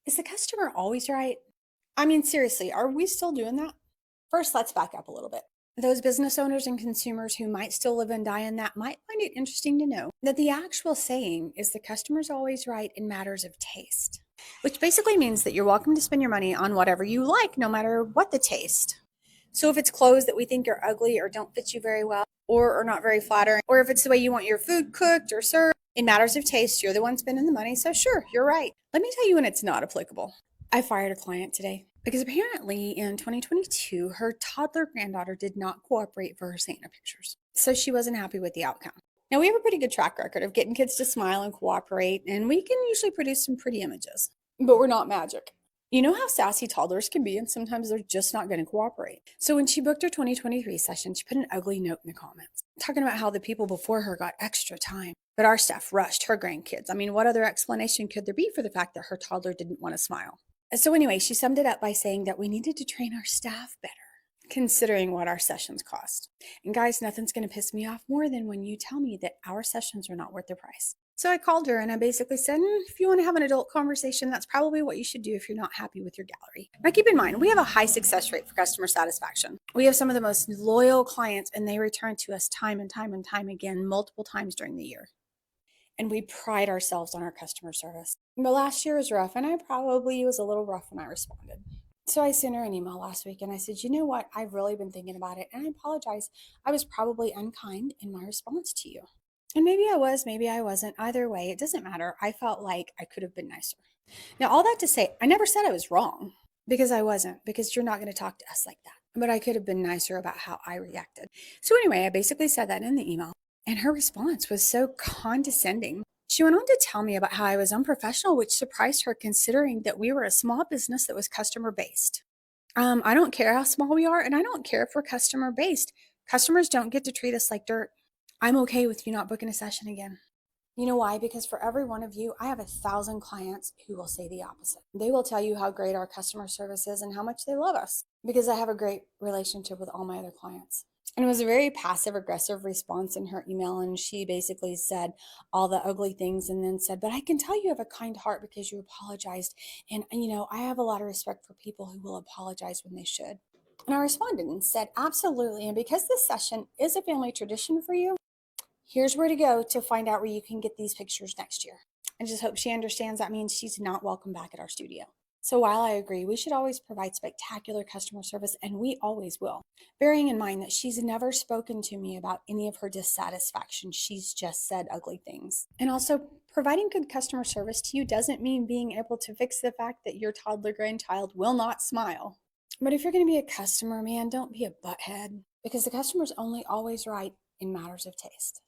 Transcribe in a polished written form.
Is the customer always right? I mean, seriously, are we still doing that? First, let's back up a little bit. Those business owners and consumers who might still live and die in that might find it interesting to know that the actual saying is the customer's always right in matters of taste, which basically means that you're welcome to spend your money on whatever you like, no matter what the taste. So if it's clothes that we think are ugly or don't fit you very well or are not very flattering, or if it's the way you want your food cooked or served, in matters of taste, you're the one spending the money. So sure, you're right. Let me tell you when it's not applicable. I fired a client today because apparently in 2022, her toddler granddaughter did not cooperate for her Santa pictures. So she wasn't happy with the outcome. Now, we have a pretty good track record of getting kids to smile and cooperate, and we can usually produce some pretty images, but we're not magic. You know how sassy toddlers can be, and sometimes they're just not going to cooperate. So when she booked her 2023 session, she put an ugly note in the comments talking about how the people before her got extra time, but our staff rushed her grandkids. I mean, what other explanation could there be for the fact that her toddler didn't want to smile? So, anyway, she summed it up by saying that we needed to train our staff better, considering what our sessions cost. And guys, nothing's going to piss me off more than when you tell me that our sessions are not worth the price. So I called her and I basically said, if you want to have an adult conversation, that's probably what you should do if you're not happy with your gallery. Now, keep in mind, we have a high success rate for customer satisfaction. We have some of the most loyal clients, and they return to us time and time and time again, multiple times during the year. And we pride ourselves on our customer service. But last year was rough, and I probably was a little rough when I responded. So I sent her an email last week and I said, you know what? I've really been thinking about it, and I apologize. I was probably unkind in my response to you. And maybe I was, maybe I wasn't. Either way, it doesn't matter. I felt like I could have been nicer. Now, all that to say, I never said I was wrong because I wasn't, because you're not going to talk to us like that. But I could have been nicer about how I reacted. So, anyway, I basically said that in the email. And her response was so condescending. She went on to tell me about how I was unprofessional, which surprised her considering that we were a small business that was customer based. I don't care how small we are, and I don't care if we're customer based. Customers don't get to treat us like dirt. I'm okay with you not booking a session again. You know why? Because for every one of you, I have 1,000 clients who will say the opposite. They will tell you how great our customer service is and how much they love us because I have a great relationship with all my other clients. And it was a very passive aggressive response in her email. And she basically said all the ugly things and then said, but I can tell you have a kind heart because you apologized. And, I have a lot of respect for people who will apologize when they should. And I responded and said, absolutely. And because this session is a family tradition for you, here's where to go to find out where you can get these pictures next year. I just hope she understands that means she's not welcome back at our studio. So while I agree, we should always provide spectacular customer service, and we always will, bearing in mind that she's never spoken to me about any of her dissatisfaction. She's just said ugly things. And also, providing good customer service to you doesn't mean being able to fix the fact that your toddler grandchild will not smile. But if you're going to be a customer, man, don't be a butthead because the customer's only always right in matters of taste.